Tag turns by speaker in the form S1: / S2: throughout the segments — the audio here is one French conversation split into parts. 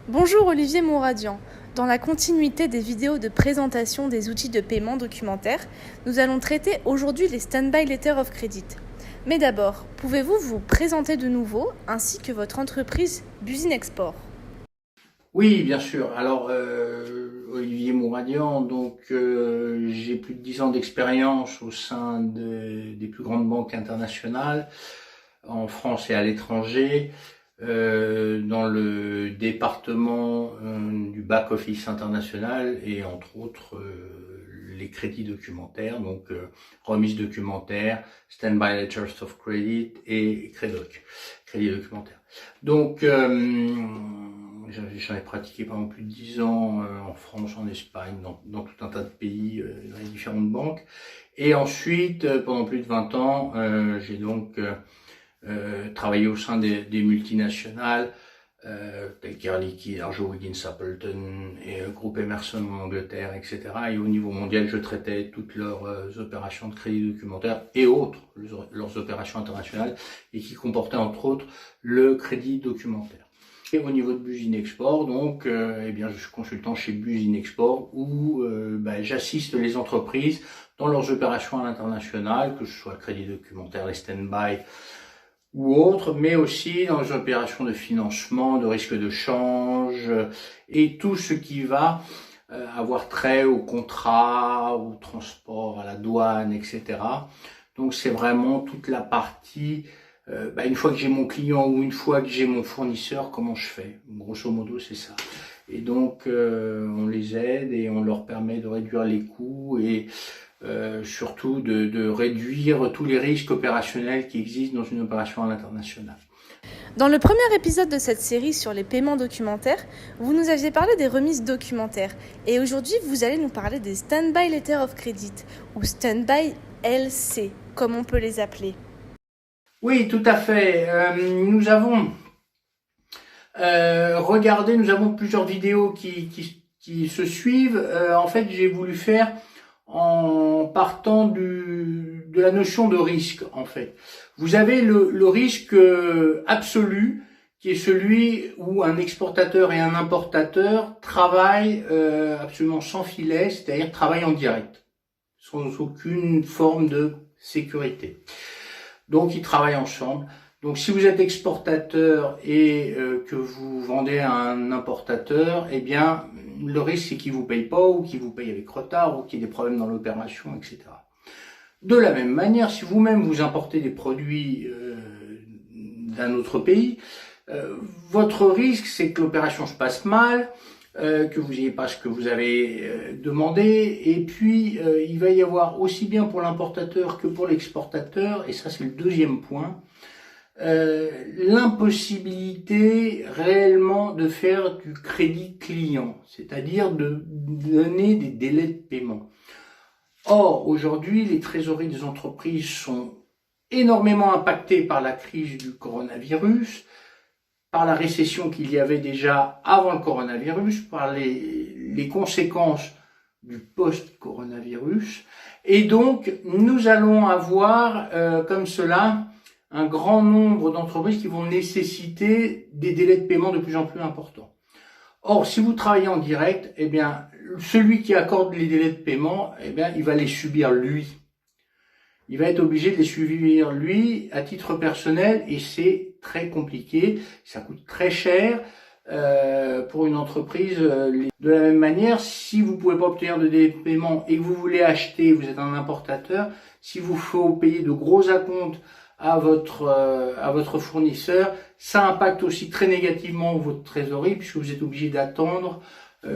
S1: Bonjour Olivier Mouradian. Dans la continuité des vidéos de présentation des outils de paiement documentaire, nous allons traiter aujourd'hui les Standby Letter of Credit. Mais d'abord, pouvez-vous vous présenter de nouveau ainsi que votre entreprise Businexport?
S2: Oui, bien sûr. Alors, Olivier Mouradian, donc j'ai plus de 10 ans d'expérience au sein des plus grandes banques internationales, en France et à l'étranger, dans le département du back-office international et entre autres les crédits documentaires, donc remise documentaire, Standby Letters of Credit et crédit documentaire. Donc, j'en ai pratiqué pendant plus de 10 ans en France, en Espagne, dans tout un tas de pays, dans les différentes banques. Et ensuite, pendant plus de 20 ans, j'ai donc travaillé au sein des multinationales, telles qu'Air Liquide, Arjo, Wiggins, Appleton et Groupe Emerson en Angleterre, etc. Et au niveau mondial, je traitais toutes leurs opérations de crédit documentaire et autres, leurs opérations internationales, et qui comportaient entre autres le crédit documentaire. Et au niveau de Businexport, donc, eh bien, je suis consultant chez Businexport où j'assiste les entreprises dans leurs opérations à l'international, que ce soit le crédit documentaire, les stand-by ou autres, mais aussi dans les opérations de financement, de risque de change et tout ce qui va avoir trait au contrat, au transport, à la douane, etc. Donc c'est vraiment toute la partie, une fois que j'ai mon client ou une fois que j'ai mon fournisseur, comment je fais? Grosso modo, c'est ça. Et donc on les aide et on leur permet de réduire les coûts et surtout de réduire tous les risques opérationnels qui existent dans une opération à l'international.
S1: Dans le premier épisode de cette série sur les paiements documentaires, vous nous aviez parlé des remises documentaires et aujourd'hui vous allez nous parler des Standby Letter of Credit ou Standby LC, comme on peut les appeler.
S2: Oui, tout à fait. Nous avons regardé, nous avons plusieurs vidéos qui se suivent. En fait, j'ai voulu faire en partant de la notion de risque, en fait. Vous avez le risque absolu, qui est celui où un exportateur et un importateur travaillent absolument sans filet, c'est-à-dire travaillent en direct, sans aucune forme de sécurité. Donc, ils travaillent ensemble. Donc, si vous êtes exportateur et que vous vendez à un importateur, eh bien, le risque, c'est qu'il vous paye pas ou qu'il vous paye avec retard ou qu'il y ait des problèmes dans l'opération, etc. De la même manière, si vous-même vous importez des produits d'un autre pays, votre risque, c'est que l'opération se passe mal, que vous n'ayez pas ce que vous avez demandé, et puis il va y avoir aussi bien pour l'importateur que pour l'exportateur, et ça c'est le deuxième point, l'impossibilité réellement de faire du crédit client, c'est-à-dire de donner des délais de paiement. Or, aujourd'hui, les trésoreries des entreprises sont énormément impactées par la crise du coronavirus, par la récession qu'il y avait déjà avant le coronavirus, par les conséquences du post-coronavirus. Et donc, nous allons avoir comme cela un grand nombre d'entreprises qui vont nécessiter des délais de paiement de plus en plus importants. Or, si vous travaillez en direct, eh bien, celui qui accorde les délais de paiement, eh bien, il va les subir lui. Il va être obligé de les subir lui à titre personnel et c'est très compliqué. Ça coûte très cher pour une entreprise. De la même manière, si vous pouvez pas obtenir de délai de paiement et que vous voulez acheter, vous êtes un importateur, si vous faut payer de gros acomptes à votre fournisseur, ça impacte aussi très négativement votre trésorerie puisque vous êtes obligé d'attendre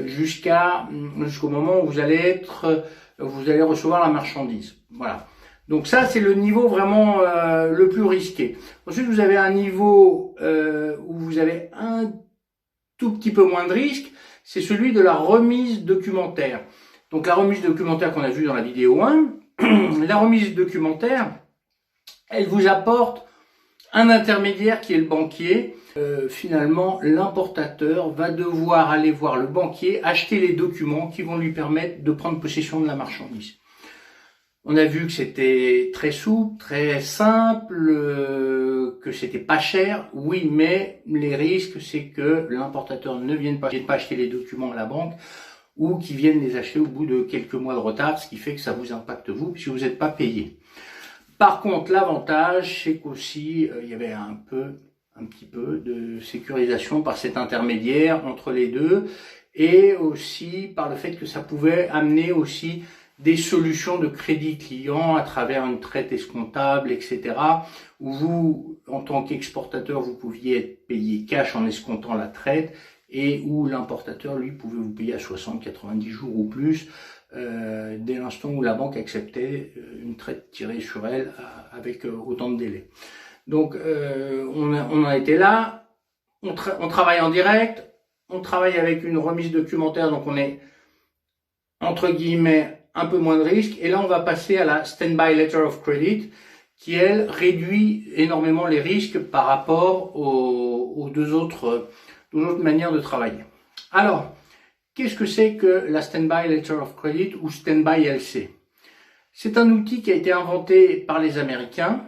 S2: jusqu'au moment où vous allez recevoir la marchandise. Voilà. Donc ça, c'est le niveau vraiment le plus risqué. Ensuite, vous avez un niveau où vous avez un tout petit peu moins de risque, c'est celui de la remise documentaire. Donc la remise documentaire qu'on a vue dans la vidéo 1, la remise documentaire, elle vous apporte un intermédiaire qui est le banquier. Finalement, l'importateur va devoir aller voir le banquier, acheter les documents qui vont lui permettre de prendre possession de la marchandise. On a vu que c'était très souple, très simple, que c'était pas cher. Oui, mais les risques, c'est que l'importateur ne vienne pas acheter les documents à la banque ou qu'ils viennent les acheter au bout de quelques mois de retard, ce qui fait que ça vous impacte vous, puisque vous n'êtes pas payé. Par contre, l'avantage, c'est qu'aussi, il y avait un petit peu de sécurisation par cet intermédiaire entre les deux, et aussi par le fait que ça pouvait amener aussi des solutions de crédit client à travers une traite escomptable, etc., où vous, en tant qu'exportateur, vous pouviez être payé cash en escomptant la traite, et où l'importateur, lui, pouvait vous payer à 60, 90 jours ou plus, dès l'instant où la banque acceptait une traite tirée sur elle avec autant de délai. Donc, on en a été là, on travaille en direct, on travaille avec une remise documentaire, donc on est, entre guillemets, un peu moins de risque. Et là, on va passer à la Standby Letter of Credit, qui, elle, réduit énormément les risques par rapport aux deux autres manières de travailler. Alors, qu'est-ce que c'est que la Standby Letter of Credit ou Standby LC? C'est un outil qui a été inventé par les Américains,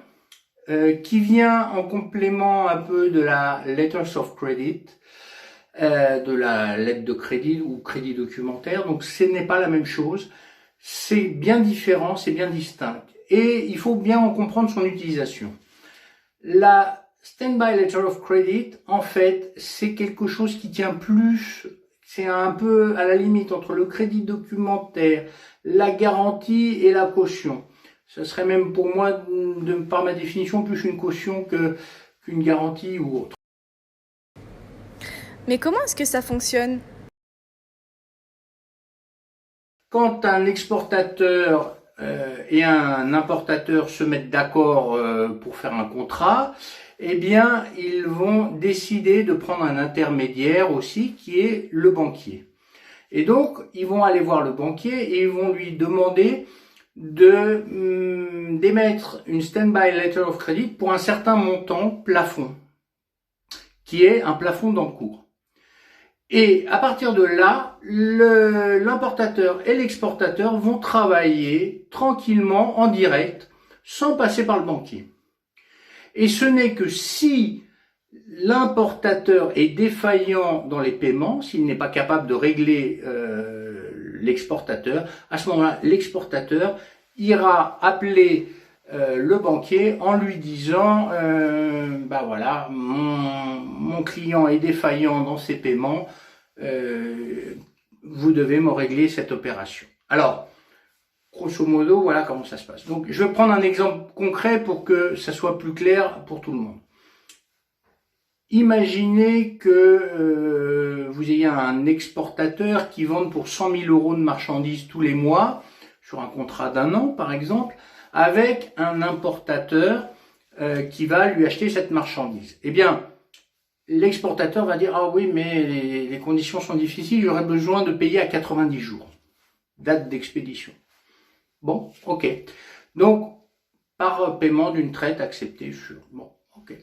S2: qui vient en complément un peu de la Letters of Credit, de la lettre de crédit ou crédit documentaire. Donc, ce n'est pas la même chose. C'est bien différent, c'est bien distinct. Et il faut bien en comprendre son utilisation. La Standby Letter of Credit, en fait, c'est quelque chose qui tient plus, c'est un peu à la limite entre le crédit documentaire, la garantie et la caution. Ce serait même pour moi, par ma définition, plus une caution qu'une garantie ou autre.
S1: Mais comment est-ce que ça fonctionne?
S2: Quand un exportateur et un importateur se mettent d'accord pour faire un contrat, eh bien, ils vont décider de prendre un intermédiaire aussi, qui est le banquier. Et donc, ils vont aller voir le banquier et ils vont lui demander d'émettre une Standby Letter of Credit pour un certain montant plafond, qui est un plafond d'encours. Et à partir de là, l'importateur et l'exportateur vont travailler tranquillement en direct, sans passer par le banquier. Et ce n'est que si l'importateur est défaillant dans les paiements, s'il n'est pas capable de régler l'exportateur, à ce moment-là, l'exportateur ira appeler le banquier en lui disant bah voilà, mon client est défaillant dans ses paiements, vous devez me régler cette opération. Alors, grosso modo, voilà comment ça se passe. Donc, je vais prendre un exemple concret pour que ça soit plus clair pour tout le monde. Imaginez que vous ayez un exportateur qui vende pour 100 000 € de marchandises tous les mois, sur un contrat d'1 an par exemple, avec un importateur qui va lui acheter cette marchandise. Eh bien, l'exportateur va dire « Ah oui, mais les conditions sont difficiles, j'aurais besoin de payer à 90 jours, date d'expédition. » Bon, ok. Donc, par paiement d'une traite acceptée sur... Bon, ok.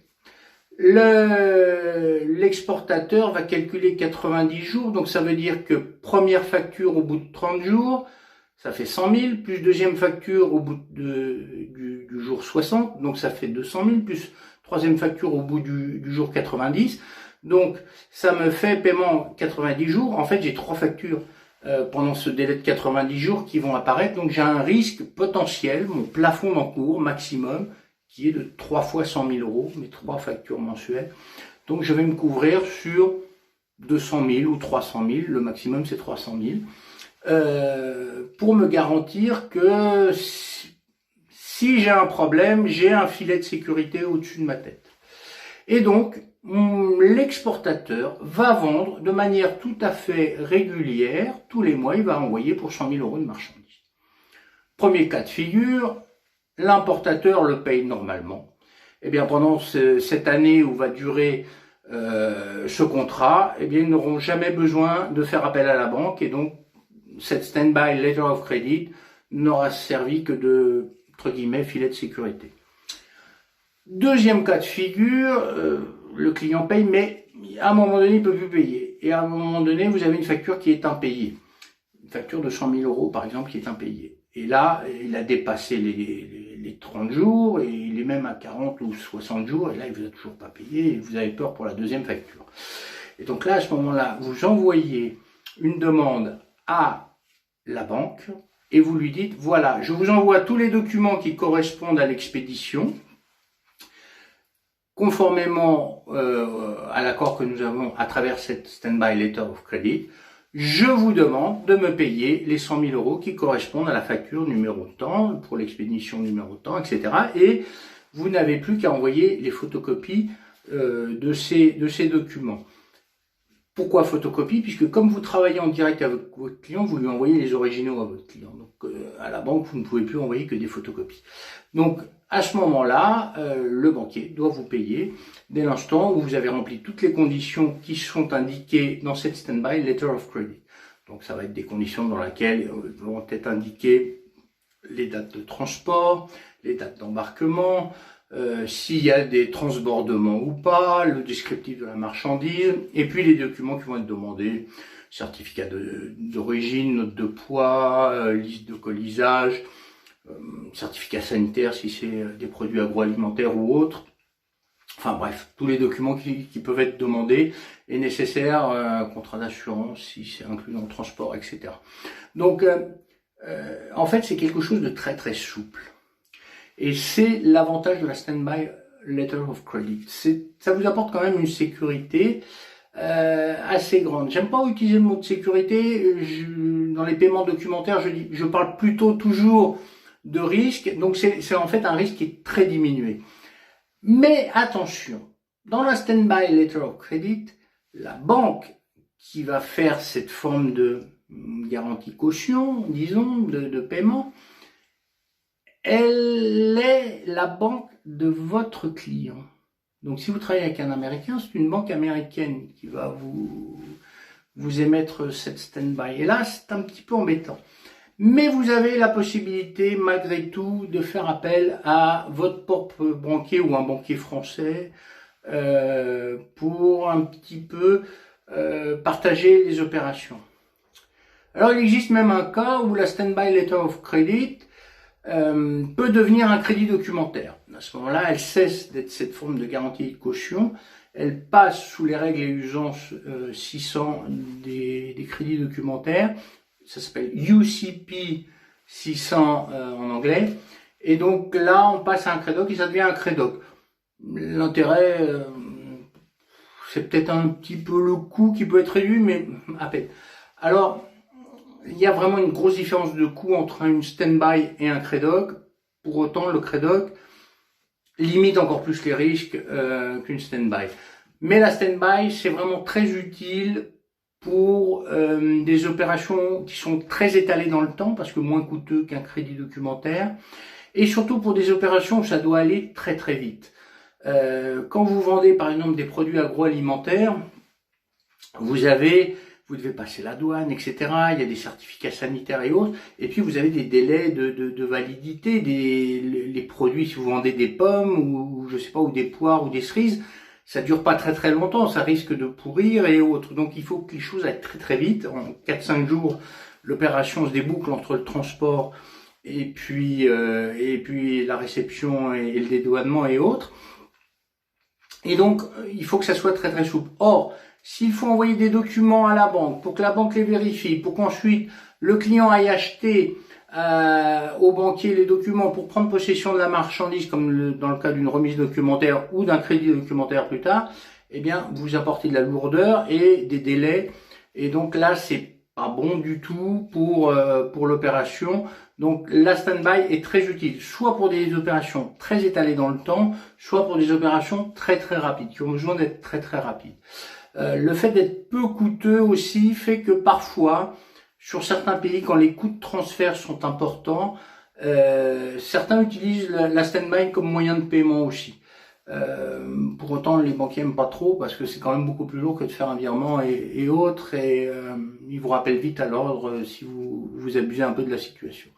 S2: L'exportateur va calculer 90 jours, donc ça veut dire que première facture au bout de 30 jours, ça fait 100 000, plus deuxième facture au bout du jour 60, donc ça fait 200 000, plus troisième facture au bout du jour 90, donc ça me fait paiement 90 jours. En fait, j'ai 3 factures pendant ce délai de 90 jours qui vont apparaître, donc j'ai un risque potentiel, mon plafond d'encours maximum, qui est de 3 fois 100 000 €, mes 3 factures mensuelles. Donc je vais me couvrir sur 200 000 ou 300 000, le maximum c'est 300 000, pour me garantir que si j'ai un problème, j'ai un filet de sécurité au-dessus de ma tête. Et donc, l'exportateur va vendre de manière tout à fait régulière, tous les mois, il va envoyer pour 100 000 € de marchandises. Premier cas de figure, l'importateur le paye normalement. Eh bien, pendant cette année où va durer ce contrat, eh bien, ils n'auront jamais besoin de faire appel à la banque et donc cette Standby Letter of Credit n'aura servi que de, entre guillemets, filet de sécurité. Deuxième cas de figure, le client paye, mais à un moment donné, il ne peut plus payer. Et à un moment donné, vous avez une facture qui est impayée. une facture de 100 000 € par exemple qui est impayée. Et là, il a dépassé les 30 jours et il est même à 40 ou 60 jours et là, il vous a toujours pas payé et vous avez peur pour la deuxième facture. Et donc là, à ce moment-là, vous envoyez une demande à la banque et vous lui dites, voilà, je vous envoie tous les documents qui correspondent à l'expédition, conformément à l'accord que nous avons à travers cette Stand-by Letter of Credit. Je vous demande de me payer les 100 000 € qui correspondent à la facture numéro temps, pour l'expédition numéro temps, etc. Et vous n'avez plus qu'à envoyer les photocopies de ces documents. Pourquoi photocopie? Puisque comme vous travaillez en direct avec votre client, vous lui envoyez les originaux à votre client. Donc à la banque, vous ne pouvez plus envoyer que des photocopies. Donc à ce moment-là, le banquier doit vous payer dès l'instant où vous avez rempli toutes les conditions qui sont indiquées dans cette Stand-by Letter of Credit. Donc ça va être des conditions dans lesquelles vont être indiquées les dates de transport, les dates d'embarquement, s'il y a des transbordements ou pas, le descriptif de la marchandise, et puis les documents qui vont être demandés, certificat d'origine, note de poids, liste de colisage, certificat sanitaire si c'est des produits agroalimentaires ou autres. Enfin bref, tous les documents qui peuvent être demandés et nécessaires, contrat d'assurance si c'est inclus dans le transport, etc. Donc en fait c'est quelque chose de très très souple. Et c'est l'avantage de la Stand-by Letter of Credit. Ça vous apporte quand même une sécurité assez grande. J'aime pas utiliser le mot de sécurité. Dans les paiements documentaires, je parle plutôt toujours de risque. Donc c'est en fait un risque qui est très diminué. Mais attention, dans la Stand-by Letter of Credit, la banque qui va faire cette forme de garantie caution, disons, de paiement, elle est la banque de votre client. Donc si vous travaillez avec un Américain, c'est une banque américaine qui va vous émettre cette stand-by. Et là, c'est un petit peu embêtant. Mais vous avez la possibilité, malgré tout, de faire appel à votre propre banquier ou un banquier français pour un petit peu partager les opérations. Alors il existe même un cas où la Stand-by Letter of Credit peut devenir un crédit documentaire. À ce moment-là, elle cesse d'être cette forme de garantie de caution, elle passe sous les règles et usances 600 des crédits documentaires, ça s'appelle UCP 600 en anglais, et donc là on passe à un crédoc et ça devient un crédoc. L'intérêt, c'est peut-être un petit peu le coût qui peut être réduit, mais à peine. Alors, il y a vraiment une grosse différence de coût entre une stand-by et un crédoc. Pour autant, le crédoc limite encore plus les risques qu'une stand-by. Mais la stand-by, c'est vraiment très utile pour des opérations qui sont très étalées dans le temps, parce que moins coûteux qu'un crédit documentaire, et surtout pour des opérations où ça doit aller très très vite. Quand vous vendez par exemple des produits agroalimentaires, vous devez passer la douane, etc. Il y a des certificats sanitaires et autres. Et puis, vous avez des délais de validité. Les produits, si vous vendez des pommes ou je sais pas, ou des poires ou des cerises, ça dure pas très très longtemps. Ça risque de pourrir et autres. Donc, il faut que les choses aillent très très vite. En 4-5 jours, l'opération se déboucle entre le transport et puis la réception et le dédouanement et autres. Et donc, il faut que ça soit très très souple. Or, s'il faut envoyer des documents à la banque pour que la banque les vérifie, pour qu'ensuite le client aille acheter au banquier les documents pour prendre possession de la marchandise, comme dans le cas d'une remise documentaire ou d'un crédit documentaire plus tard, eh bien, vous apportez de la lourdeur et des délais. Et donc là, c'est pas bon du tout pour l'opération. Donc la stand-by est très utile, soit pour des opérations très étalées dans le temps, soit pour des opérations très très rapides, qui ont besoin d'être très très rapides. Le fait d'être peu coûteux aussi fait que parfois, sur certains pays, quand les coûts de transfert sont importants, certains utilisent la stand-by comme moyen de paiement aussi. Pour autant, les banquiers n'aiment pas trop parce que c'est quand même beaucoup plus lourd que de faire un virement et autres, et ils vous rappellent vite à l'ordre si vous abusez un peu de la situation.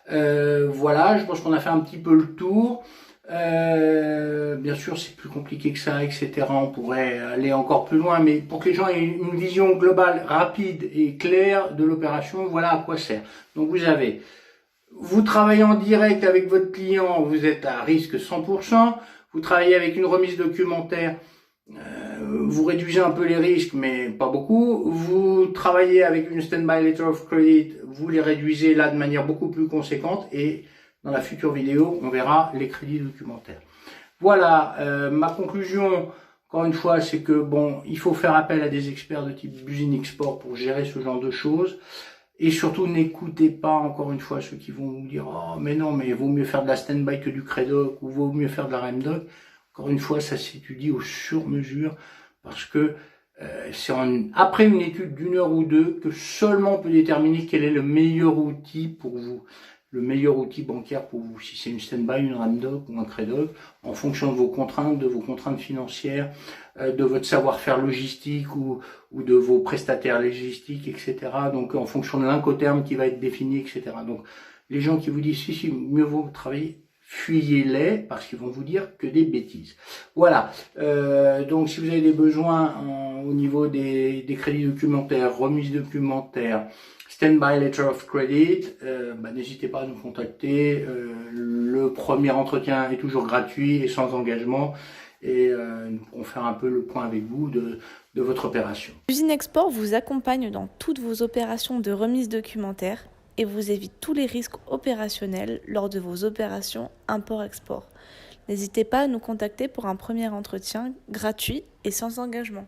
S2: Voilà, je pense qu'on a fait un petit peu le tour. Bien sûr, c'est plus compliqué que ça, etc. On pourrait aller encore plus loin, mais pour que les gens aient une vision globale, rapide et claire de l'opération, voilà à quoi sert. Donc vous travaillez en direct avec votre client, vous êtes à risque 100%. Vous travaillez avec une remise documentaire, vous réduisez un peu les risques, mais pas beaucoup. Vous travaillez avec une Standby Letter of Credit, vous les réduisez là de manière beaucoup plus conséquente. Et dans la future vidéo, on verra les crédits documentaires. Voilà, ma conclusion, encore une fois, c'est que bon, il faut faire appel à des experts de type Buzine Export pour gérer ce genre de choses. Et surtout, n'écoutez pas, encore une fois, ceux qui vont vous dire « Oh, mais non, mais il vaut mieux faire de la Standby que du Credoc, ou vaut mieux faire de la REMDoc ». Encore une fois, ça s'étudie au sur-mesure, parce que c'est après une étude d'1 heure ou deux que seulement on peut déterminer quel est le meilleur outil pour vous. Le meilleur outil bancaire pour vous, si c'est une Standby, une REMDoc ou un Credoc, en fonction de vos contraintes financières, de votre savoir-faire logistique ou de vos prestataires logistiques, etc. Donc en fonction de l'incoterm qui va être défini, etc. Donc les gens qui vous disent si mieux vaut travailler, fuyez-les parce qu'ils vont vous dire que des bêtises. Voilà. Donc si vous avez des besoins au niveau des crédits documentaires, remises documentaires, Standby Letter of Credit, n'hésitez pas à nous contacter. Le premier entretien est toujours gratuit et sans engagement. Et nous pourrons faire un peu le point avec vous de votre opération.
S1: Buzine Export vous accompagne dans toutes vos opérations de remise documentaire et vous évite tous les risques opérationnels lors de vos opérations import-export. N'hésitez pas à nous contacter pour un premier entretien gratuit et sans engagement.